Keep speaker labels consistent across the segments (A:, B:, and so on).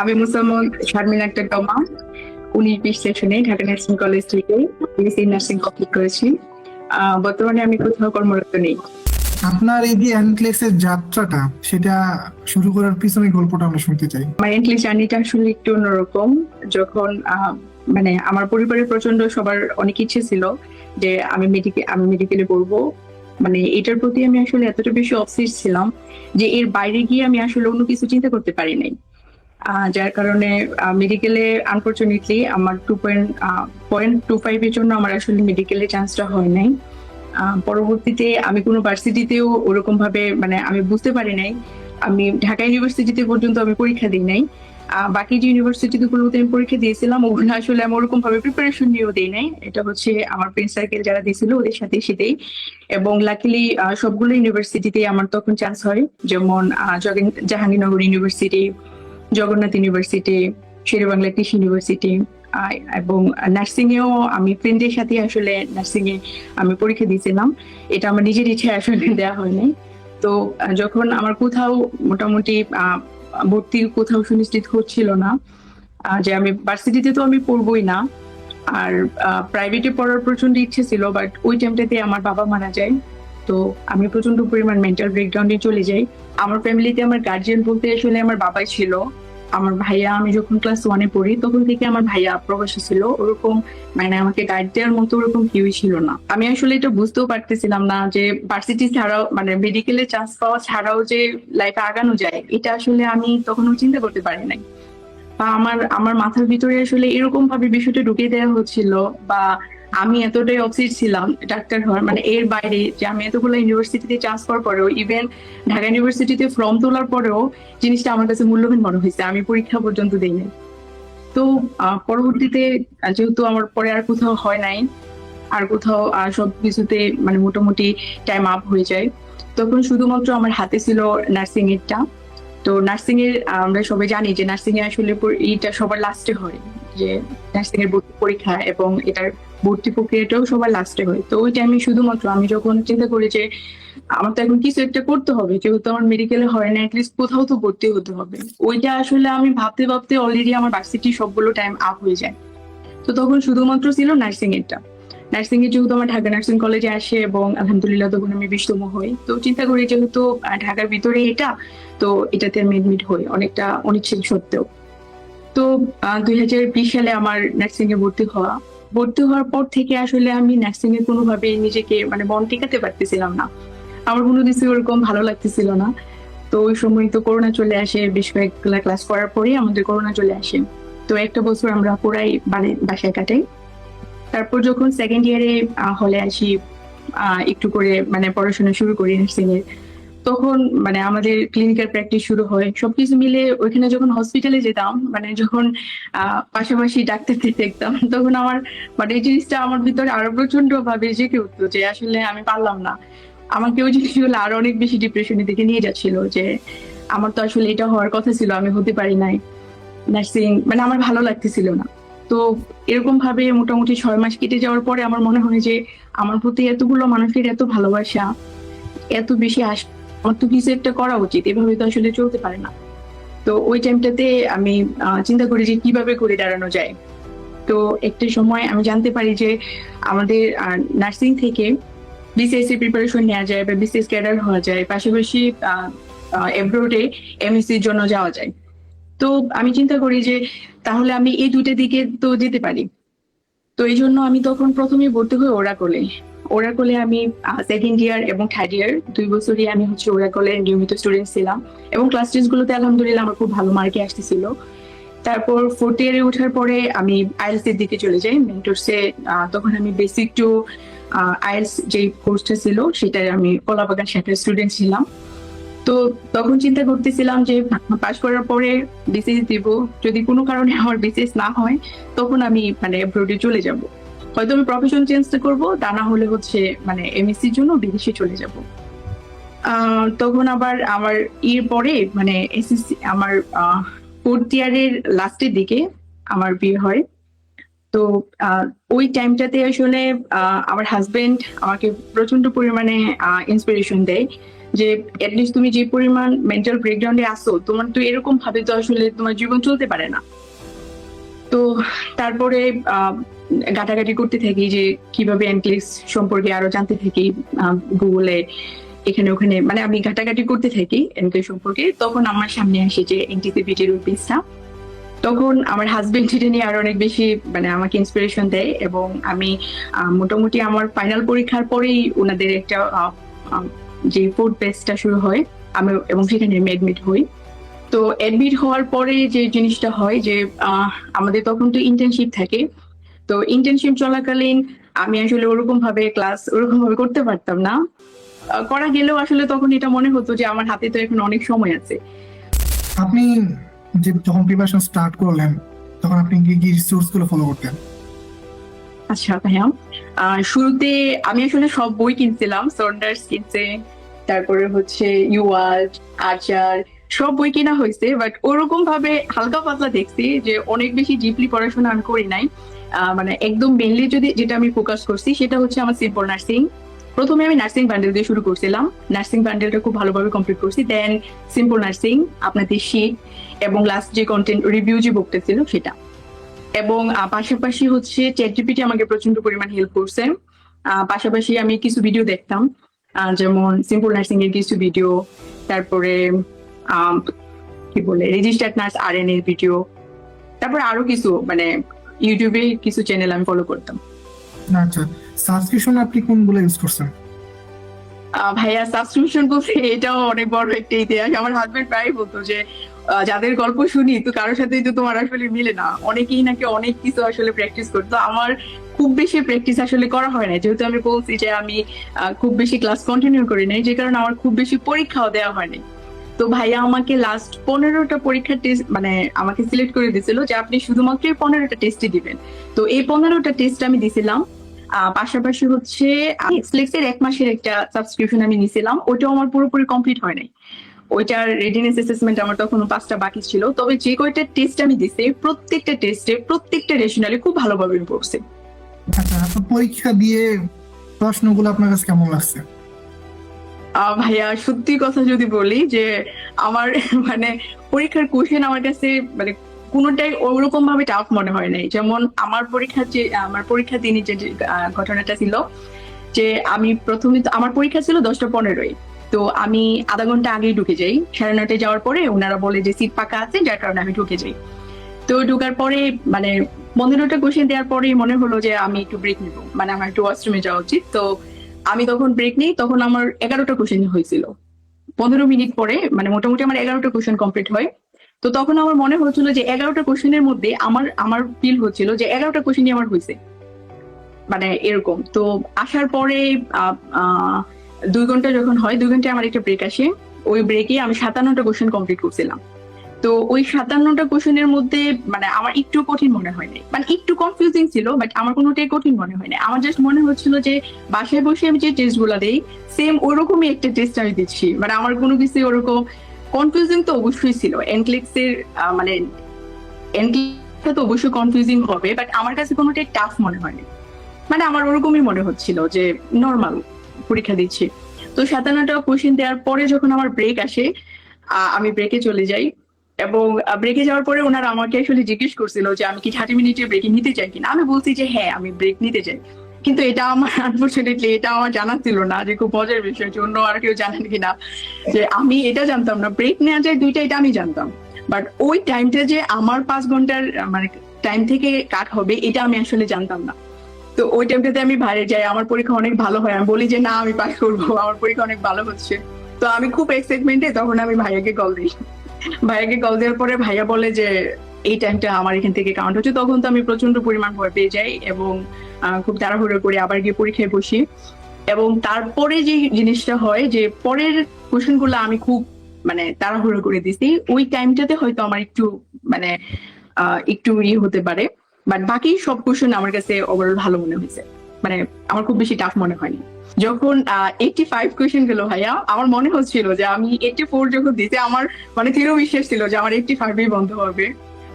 A: আমি মুসলমান শারমিন আক্তার তমা 19-20 সেকশনে ঢাকা নার্সিং কলেজ থেকে বিএসসি নার্সিং কমপ্লিট করেছি। বর্তমানে আমি কোথাও কর্মরত নেই।
B: আপনার এই যে এনক্লেক্সের যাত্রাটা সেটা শুরু করার পিছনে গল্পটা আমরা শুনতে চাই।
A: আমার এন্ট্রি জার্নিটা আসলে একটু অন্যরকম। যখন মানে আমার পরিবারের প্রচন্ড সবার অনেক ইচ্ছে ছিল যে আমি মেডিকেলে পড়বো। মানে এটার প্রতি আমি আসলে এতটা বেশি অবসেস ছিলাম যে এর বাইরে গিয়ে আমি আসলে অন্য কিছু চিন্তা করতে পারি নাই। যার কারণে মেডিকেলে আনফরচুনেটলি আমার 2.25 এর জন্য আমার আসলে মেডিকেলে চান্সটা হয় নাই। পরবর্তীতে আমি কোনো ভার্সিটিতেও ওরকম ভাবে মানে আমি বুঝতে পারি নাই। আমি ঢাকা ইউনিভার্সিটিতে পর্যন্ত আমি পরীক্ষা দিই নাই। বাকি যে ইউনিভার্সিটি গুলোতে আমি পরীক্ষা দিয়েছিলাম ওগুলো আসলে আমি ওরকম ভাবে প্রিপারেশন নিয়েও দিই নাই। এটা হচ্ছে আমার ফ্রেন্ড সার্কেল যারা দিয়েছিল ওদের সাথেই। এবং লাকিলি সবগুলো ইউনিভার্সিটিতে আমার তখন চান্স হয়, যেমন জাহাঙ্গীরনগর ইউনিভার্সিটি, জগন্নাথ ইউনিভার্সিটি, শেরেবাংলা কৃষি ইউনিভার্সিটি। এবং নার্সিং এও আমি ফ্রেন্ডের সাথে আসলে নার্সিং এ আমি পরীক্ষা দিয়েছিলাম। এটা আমার নিজের ইচ্ছে আসলে দেওয়া হয়নি। তো যখন আমার কোথাও মোটামুটি ভর্তি কোথাও সুনিশ্চিত হচ্ছিল না, যে আমি ভার্সিটিতে তো আমি পড়বোই না, আর প্রাইভেটে পড়ার প্রচন্ড ইচ্ছে ছিল, বাট ওই টাইমটাতে আমার বাবা মারা যায়। তো আমি প্রচন্ড পরিমাণ মেন্টাল ব্রেকডাউনে চলে যাই। আমার ফ্যামিলিতে আমার গার্জিয়ান বলতে আসলে আমার বাবাই ছিল। আমার ভাইয়া, আমি যখন ক্লাস 1-এ পড়ি তখন থেকে আমার ভাইয়া প্রবাসী ছিল, ওরকম মানে আমাকে গাইড দেওয়ার মতো ওরকম কেউই ছিল না। আমি আসলে এটা বুঝতেও পারতেছিলাম না যে ভার্সিটি ছাড়াও মানে মেডিকেলে চান্স পাওয়া ছাড়াও যে লাইফে আগানো যায়, এটা আসলে আমি তখনও চিন্তা করতে পারি নাই। বা আমার আমার মাথার ভিতরে আসলে এরকম ভাবে বিষয়টা ঢুকিয়ে দেওয়া হচ্ছিল, বা আমি এতটাই অবসেসড ছিলাম ডাক্তার হওয়ার, মানে এর বাইরে যে আমি এতগুলো ইউনিভার্সিটিতে চান্স পাওয়ার পরেও, ইভেন ঢাকা ইউনিভার্সিটিতে ফর্ম তোলার পরেও জিনিসটা আমার কাছে মূল্যবান মনে হয়েছে, আমি পরীক্ষা পর্যন্ত দিইনি। তো পরবর্তীতে যেহেতু আমার পরে আর কোথাও হয় নাই, আর কোথাও সবকিছুতে মানে মোটামুটি টাইম আপ হয়ে যায়, তখন শুধুমাত্র আমার হাতে ছিল নার্সিং এরটা। তো নার্সিং এর আমরা সবাই জানি যে নার্সিং এ আসলে এইটা সবার লাস্টে হয়, যে নার্সিং এর ভর্তি পরীক্ষা এবং এটার ভর্তি প্রক্রিয়াটাও সবার লাস্টে হয়। তো ওই টাইমে শুধুমাত্র আমি যখন চিন্তা করি যে আমার তো এখন কিছু একটা করতে হবে, যেহেতু আমার মেডিকেলে হয় না, অ্যাটলিস্ট কোথাও তো ভর্তি হতে হবে, ওইটা আসলে আমি ভাবতে ভাবতে অলরেডি আমার ভার্সিটি সবগুলো টাইম আপ হয়ে যায়। তো তখন শুধুমাত্র ছিল নার্সিং এরটা। নার্সিং এ যেহেতু আমার ঢাকা নার্সিং কলেজে আসে এবং আলহামদুলিল্লাহ তখন আমি 20তম হই, তো চিন্তা করি যেহেতু ঢাকার ভিতরে এটা, তো এটাতে আমি এডমিট হই অনেকটা অনিচ্ছা সত্ত্বেও। তো 2020 সালে আমার নার্সিং এ ভর্তি হওয়ার পর থেকে আসলে আমি নার্সিং এ কোনোভাবে নিজেকে মানে মন টিকাতে পারতেছিলাম না। আমার কোনো কিছু ওরকম ভালো লাগতেছিল না। তো ওই সময় তো করোনা চলে আসে, বেশ কয়েকগুলা ক্লাস করার পরেই আমাদের করোনা চলে আসে। তো একটা বছর আমরা পুরাই বাসায় কাটাই। তারপর যখন সেকেন্ড ইয়ারে হলে আসি, একটু করে মানে পড়াশোনা শুরু করি নার্সিং এর, তখন মানে আমাদের ক্লিনিক্যাল প্র্যাকটিস শুরু হয়। সবকিছু মিলে ওইখানে যখন হসপিটালে যেতাম, মানে যখন পাশাপাশি ডাক্তারদের দেখতাম, তখন আমার মানে এই জিনিসটা আমার ভিতরে আরো প্রচন্ড ভাবে জেগে উঠতো যে আসলে আমি পারলাম না। আমাকে ওই জিনিসগুলো আরো অনেক বেশি ডিপ্রেশনের দিকে নিয়ে যাচ্ছিল, যে আমার তো আসলে এটা হওয়ার কথা ছিল, আমি হতে পারি নাই। নার্সিং মানে আমার ভালো লাগতেছিল না। তো এরকম ভাবে মোটামুটি 6 মাস কেটে যাওয়ার পরে আমার মনে হয় যে আমার প্রতি এতগুলো মানুষের এত ভালোবাসা, এত বেশি আমার তো কিছু একটা করা উচিত, এভাবে তো আসলে চলতে পারে না। তো ওই টাইমটাতে আমি চিন্তা করি যে কিভাবে করে দাঁড়ানো যায়। তো একটা সময় আমি জানতে পারি যে আমাদের নার্সিং থেকে বিসিএস এর প্রিপারেশন নেওয়া যায় বা বিসিএস ক্যাডার হওয়া যায়, পাশাপাশি এব্রোডে এমএসসির জন্য যাওয়া যায়। তো আমি চিন্তা করি যে তাহলে আমি এই দুইটা দিকে তো যেতে পারি। তো এই জন্য আমি তখন প্রথমে ভর্তি হই ওরাকলে আমি সেকেন্ড ইয়ার এবং থার্ড ইয়ার 2 বছরই আমি হচ্ছে ওরাকলের নিয়মিত স্টুডেন্ট ছিলাম, এবং ক্লাস টেস্ট গুলোতে আলহামদুলিল্লাহ আমার খুব ভালো মার্কে আসতেছিল। তারপর ফোর্থ ইয়ারে ওঠার পরে আমি আইএলস এর দিকে চলে যাই মেন্টরসে। তখন আমি বেসিক টু আইএলস যে কোর্সটা ছিল সেটার আমি কলাবাগান শাখার স্টুডেন্ট ছিলাম। তো তখন চিন্তা করতেছিলাম যে পাশ করার পরে বিসিএস দিব, যদি কোনো কারণে আমার বিসিএস না হয় তখন আমি মানে অ্যাব্রোডে চলে যাব, হয়তো আমি প্রফেশন চেঞ্জ করব, তা না হলে হচ্ছে মানে এমএসসির জন্য বিদেশে চলে যাব। তখন আবার আমার এর পরে মানে এসএসসি আমার ফোর্থ ইয়ারের লাস্টের দিকে আমার বিয়ে হয়। তো ওই টাইমটাতে আসলে আমার হাজবেন্ড আমাকে প্রচন্ড পরিমাণে ইন্সপিরেশন দেয় যে এটলিস্ট তুমি যে পরিমাণ মেন্টাল ব্রেকডাউনে আসো, তোমার তো এরকম ভাবে তো আসলে তোমার জীবন চলতে পারে না। তো তারপরে ঘাটাঘাটি করতে থাকি যে কিভাবে এনক্লেক্স সম্পর্কে আরো জানতে থাকি, গুগলে এখানে ওখানে, মানে আমি ঘাটাঘাটি করতে থাকি এনক্লেক্স সম্পর্কে। তখন আমার সামনে আসে যে এনটিসিপিটির পেজটা। তখন আমার হাজবেন্ড এটা নিয়ে আরো অনেক বেশি মানে আমাকে ইন্সপিরেশন দেয়, এবং আমি মোটামুটি আমার ফাইনাল পরীক্ষার পরেই ওনাদের একটা যে ফোর্থ বেচটা শুরু হয়, আমি এবং সেখানে আমি অ্যাডমিট হই। তো অ্যাডমিট হওয়ার পরে যে জিনিসটা হয় যে আমাদের তখন তো ইন্টার্নশিপ থাকে। তো ইন্টার্নশিপ চলাকালীন আমি আসলে ওরকম ভাবে ক্লাস ওরকম ভাবে করতে পারতাম না। করা গেলেও আসলে তখন এটা মনে হতো যে আমার হাতে তো এখন অনেক সময় আছে।
B: আপনি যে যখন প্রিপারেশন স্টার্ট করলেন তখন আপনি কি কি রিসোর্স গুলো ফলো করতেন?
A: আচ্ছা ভাইয়া, শুরুতে আমি আসলে সব বই কিনছিলাম, সন্ডার্স কিনছে, তারপরে হচ্ছে ইউয়ার্ড, আর্চার, সব বই কেনা হয়েছে। বাট ওরকম ভাবে হালকা পাতলা দেখছি, যে অনেক বেশি ডিপলি পড়াশোনা আমি করি নাই। মানে একদম মেনলি যদি যেটা আমি ফোকাস করছি সেটা হচ্ছে আমার সিম্পল নার্সিং। প্রথমে আমি নার্সিং বান্ডেল দিয়ে শুরু করছিলাম, নার্সিং বান্ডেলটা খুব ভালোভাবে কমপ্লিট করছি। দেন সিম্পল নার্সিং, আপনাদের শীট, এবং লাস্ট যে কন্টেন্ট রিভিউ যে বুকটা ছিল সেটা। এবং পাশাপাশি হচ্ছে চ্যাটজিপিটি আমাকে প্রচন্ড পরিমাণ হেল্প করছে। পাশাপাশি আমি কিছু ভিডিও দেখতাম, যেমন সিম্পল নার্সিং এর কিছু ভিডিও, তারপরে আম, কি বলে রেজিস্টার্ড নার্স আরএন এর ভিডিও, তারপরে আরো কিছু মানে ইউটিউবে কিছু চ্যানেল আমি ফলো করতাম।
B: আচ্ছা, সাবস্ক্রিপশন আপনি কোনগুলো ইউজ করছেন?
A: ভাইয়া সাবস্ক্রিপশন বলতে এটাও অনেক বড় একটা ইতিহাস। আমার হাজবেন্ড প্রায় বলতো যে যাদের গল্প শুনি তো কারোর সাথেই তো তোমার আসলে মিলে না, অনেকেই নাকি অনেক কিছু আসলে প্র্যাকটিস করতো। আমার খুব বেশি প্র্যাকটিস আসলে করা হয় না, যেহেতু আমি বলছি যে আমি খুব বেশি ক্লাস কন্টিনিউ করি নাই, যে কারণে আমার খুব বেশি পরীক্ষাও দেওয়া হয়নি। তো ভাইয়া আমাকে লাস্ট 15টা পরীক্ষার টেস্ট মানে আমাকে সিলেক্ট করে দিয়েছিল যে আপনি শুধুমাত্র 15টা টেস্টই দিবেন। তো এই 15টা টেস্ট আমি দিছিলাম। পাশাপাশি হচ্ছে নেক্সটলেক্সের 1 মাসের একটা সাবস্ক্রিপশন আমি নিয়েছিলাম, ওইটাও আমার পুরোপুরি কমপ্লিট হয় নাই। ওইটার রেডিনেস অ্যাসেসমেন্ট আমার তখন 5টা বাকি ছিল। তবে যে কয়টা টেস্ট আমি দিছি প্রত্যেকটা টেস্টে প্রত্যেকটা রেশনালি খুব ভালোভাবে আমি পড়ছি।
B: আচ্ছা, আপনার পরীক্ষা দিয়ে প্রশ্নগুলো আপনার কাছে কেমন লাগছে?
A: ভাইয়া সত্যি কথা যদি বলি যে আমার মানে পরীক্ষার কোশ্চেন আমার কাছে মানে কোনোটাই ওরকম ভাবে টাফ মনে হয় নাই। যেমন আমার পরীক্ষার দিনই যে ঘটনাটা ছিল, যে আমি প্রথমে তো আমার পরীক্ষা ছিল 10টা 15-এ। তো আমি আধা ঘন্টা আগেই ঢুকে যাই, 9:30 যাওয়ার পরে ওনারা বলে যে সিট ফাঁকা আছে, যার কারণে আমি ঢুকে যাই। তো ঢুকার পরে মানে 15টা কোশ্চেন দেওয়ার পরেই মনে হলো যে আমি একটু ব্রেক নিবো, মানে আমার একটু ওয়াশরুমে যাওয়া উচিত। তো আমি তখন ব্রেক নিই, তখন আমার 11টা কোশ্চেন হয়েছিল 15 মিনিট পরে, মানে মোটামুটি আমার 11টা কোশ্চেন কমপ্লিট হয়। তো তখন আমার মনে হচ্ছিল যে 11টা কোশ্চেনের মধ্যে আমার আমার ফিল হচ্ছিল যে 11টা কোশ্চেনই আমার হয়েছে, মানে এরকম। তো আসার পরে 2 ঘন্টা যখন হয়, 2 ঘন্টায় আমার একটা ব্রেক আসে। ওই ব্রেকে আমি 57টা কোশ্চেন কমপ্লিট করছিলাম। তো ওই 57টা কোশ্চেনের মধ্যে মানে আমার একটু কঠিন মনে হয়নি, মানে একটু কনফিউজিং ছিল, বাট আমার কোনোটাই কঠিন মনে হয়নি। আমার জাস্ট মনে হচ্ছিল যে বাসায় বসে আমি যে টেস্ট গুলা দিই সেম ওরকমই একটা টেস্ট আমি দিচ্ছি, মানে আমার কোনো কিছু ওরকম কনফিউজিং তো অবশ্যই ছিল। এনক্লেক্স এর মানে এনক্লেক্স তো অবশ্যই কনফিউজিং হবে, বাট আমার কাছে কোনোটাই টাফ মনে হয়নি। মানে আমার ওরকমই মনে হচ্ছিল যে নর্মাল পরীক্ষা দিচ্ছি। তো 57টা কোশ্চেন দেওয়ার পরে যখন আমার ব্রেক আসে, আমি ব্রেকে চলে যাই। এবং ব্রেকে যাওয়ার পরে ওনারা আমাকে আসলে জিজ্ঞেস করছিল যে আমি কি 30 মিনিটের ব্রেকে নিতে চাই কিনা। আমি বলছি যে হ্যাঁ আমি ব্রেক নিতে চাই। কিন্তু এটা আমার আনফর্চুনেটলি এটা আমার জানা ছিল না, যে খুব মজার বিষয় যে অন্য আর কেউ জানেন কিনা, যে আমি এটা জানতাম না ব্রেক নেওয়া যায় 2টা, এটা আমি জানতাম। বাট ওই টাইমটা যে আমার 5 ঘন্টার মানে টাইম থেকে কাট হবে এটা আমি আসলে জানতাম না। তো ওই টাইমটাতে আমি বাইরে যাই, আমার পরীক্ষা অনেক ভালো হয়, আমি বলি যে না আমি পাস করবো, আমার পরীক্ষা অনেক ভালো হচ্ছে। তো আমি খুব এক্সাইটমেন্টে তখন আমি ভাইয়াকে কল দিই। ভাইয়াকে কল দেওয়ার পরে ভাইয়া বলে যে এই টাইমটা আমার এখান থেকে কাউন্ট হচ্ছে। তখন তো আমি প্রচন্ড পরিমাণ ভয় পেয়ে যাই এবং খুব তাড়াহুড়ো করে আবার গিয়ে পরীক্ষায় বসি। এবং তারপরে যে জিনিসটা হয় যে পরের কোশ্চেন গুলো আমি খুব মানে তাড়াহুড়ো করে দিছি, ওই টাইমটাতে হয়তো আমার একটু মানে একটু হতে পারে। বাট বাকি সব কোশ্চেন আমার কাছে ওভারঅল ভালো মনে হয়েছে, মানে আমার খুব বেশি টাফ মনে হয়নি। যখন 85 কোশ্চেন গেল ভাইয়া, আমার মনে হচ্ছিল যে আমি 84 যখন দিতে আমার মানে দৃঢ় বিশ্বাস ছিল যে আমার 85ই বন্ধ হবে।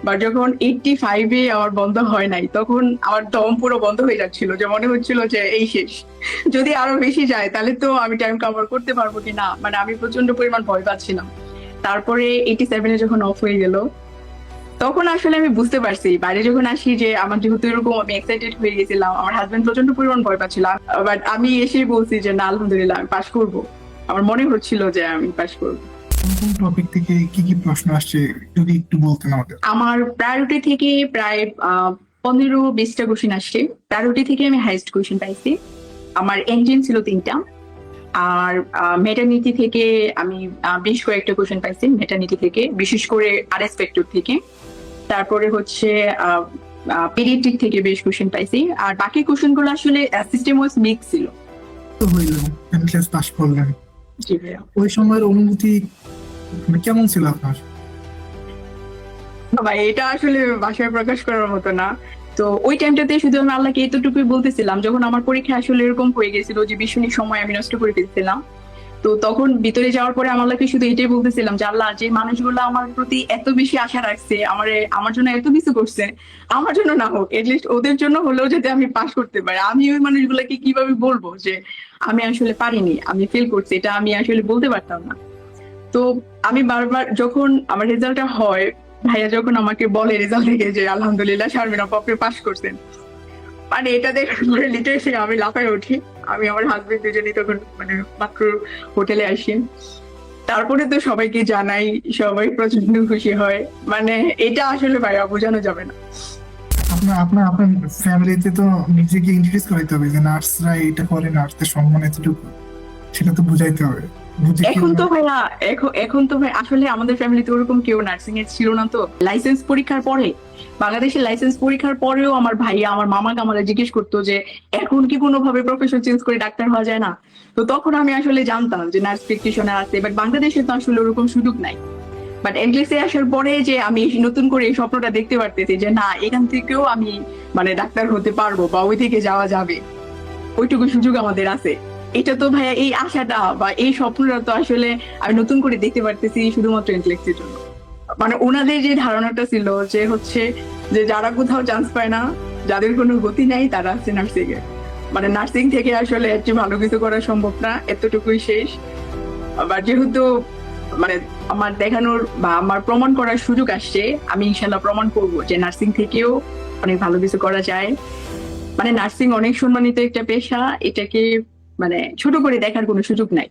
A: বা যখন 85-এ আমার বন্ধ হয় নাই, তখন আমার দম পুরো বন্ধ হয়ে যাচ্ছিল, যে মনে হচ্ছিল যে এই শেষ, যদি আরো বেশি যায় তাহলে তো আমি টাইম কভার করতে পারবো কিনা, মানে আমি প্রচন্ড পরিমাণ ভয় পাচ্ছিলাম। তারপরে 87-এ যখন অফ হয়ে গেল, তখন আসলে আমি বুঝতে পারছি, বাইরে যখন আসি, যে আমার যেহেতু এরকম আমি এক্সাইটেড হয়ে গেছিলাম, আমার হাজবেন্ড প্রচন্ড পরিমাণ ভয় পাচ্ছিল, বাট আমি এসে বলছি যে না, আলহামদুলিল্লাহ আমি পাশ করবো। আমার মনে হচ্ছিল যে আমি পাশ করবো।
B: কোন টপিক থেকে কি কি প্রশ্ন আসছে যদি একটু বলতেন আমাদের।
A: আমার প্রায়োরিটি থেকে প্রায় 15-20টা কোশ্চেন আসছে। প্রায়োরিটি থেকে আমি হাইয়েস্ট কোশ্চেন পাইছি। আমার এনজিন ছিল 3টা। আর মেটার্নিটি থেকে আমি বেশ কয়েকটা কোশ্চেন পাইছি, মেটার্নিটি থেকে, বিশেষ করে আরএস ফ্যাক্টর থেকে। তারপরে হচ্ছে পেডিয়াট্রিক থেকে বেশ কোশ্চেন পাইছি। আর বাকি কোশ্চেন গুলো আসলে সিস্টেম ওয়াইজ মিক্স ছিল।
B: তো হইলো ক্লাস পাস করলেন,
A: জি ভাইয়া।
B: ওই সময়ের অনুভূতি মানে কেমন ছিল আপনার?
A: ভাই এটা আসলে ভাষায় প্রকাশ করার মতো না। তো ওই টাইমটাতে শুধু আমি আল্লাহকে এতটুকুই বলতেছিলাম, যখন আমার পরীক্ষা আসলে এরকম হয়ে গেছিল যে ভীষণই সময় আমি নষ্ট করে ফেলছিলাম, তো তখন ভিতরে যাওয়ার পরে আমার আল্লাহকে শুধু এটাই বলতেছিলাম যে আল্লাহ, যে মানুষগুলো আমার প্রতি এত বেশি আশা রাখছে, আমার জন্য এত কিছু করছে, আমার জন্য না হোক, এটলিস্ট ওদের জন্য হলেও যাতে আমি পাশ করতে পারি। আমি ওই মানুষগুলোকে কিভাবে বলবো যে আমি আসলে পারিনি, আমি ফেল করছি, এটা আমি আসলে বলতে পারতাম না। তো আমি বারবার যখন আমার রেজাল্টটা হয়, ভাইয়া যখন আমাকে বলে রেজাল্ট দেখে যে আলহামদুলিল্লাহ শারমিন আপু আপনি পাস করছেন, মানে এটা দেখার পরে লিটারেলি আমি লাফায় উঠি। আমি আমার হাজবেন্ড দুজনেই তখন মানে মাত্র হোটেলে আসি। তারপরে তো সবাইকে জানাই, সবাই প্রচন্ড খুশি হয়। মানে এটা আসলে ভাইয়া বোঝানো যাবে না।
B: আপনার আপনার আপনার ফ্যামিলিতে তো নিজেকে ইন্ট্রোডিউস করাইতে হবে যে নার্সরা এটা করে, নার্সদের সম্মান এতটুকু, সেটা তো বুঝাইতে হবে। বুঝে কি
A: এখন তো ভাইয়া এখন তো ভাই আসলে আমাদের ফ্যামিলিতে ওরকম কেউ নার্সিং এ ছিল না। তো লাইসেন্স পরীক্ষার পরে, বাংলাদেশের লাইসেন্স পরীক্ষার পরেও আমার ভাইয়া আমার মামাকে আমাদের জিজ্ঞেস করতো যে এখন কি কোনোভাবে প্রফেশন চেঞ্জ করে ডাক্তার হওয়া যায় না। তো তখন আমি আসলে জানতাম যে নার্স প্র্যাকটিশনার আছে, বাট বাংলাদেশে তো আসলে ওরকম সুযোগ নাই। বাট এনক্লেসে আসার পরে যে আমি নতুন করে এই স্বপ্নটা দেখতে পারতেছি যে না, এখান থেকেও আমি মানে ডাক্তার হতে পারবো বা ওই দিকে যাওয়া যাবে, ওইটুকু সুযোগ আমাদের আছে। এটা তো ভাইয়া, এই আশাটা বা এই স্বপ্নটা তো আসলে আমি নতুন করে দেখতে পারতেছি শুধুমাত্র ইন্টেলেক্টের জন্য। মানে ওনাদের যে ধারণাটা ছিল যে হচ্ছে যে যারা কোথাও চান্স পায় না, যাদের কোনো গতি নাই, তারা আছে নার্সিং এ। মানে নার্সিং থেকে আসলে এর চেয়ে ভালো কিছু করা সম্ভব না, এতটুকুই শেষ। আবার যেহেতু মানে আমার দেখানোর বা আমার প্রমাণ করার সুযোগ আসছে, আমি ইনশাল্লাহ প্রমাণ করবো যে নার্সিং থেকেও অনেক ভালো কিছু করা যায়। মানে নার্সিং অনেক সম্মানিত একটা পেশা, এটাকে মানে ছোট করে দেখার কোনো সুযোগ নাই।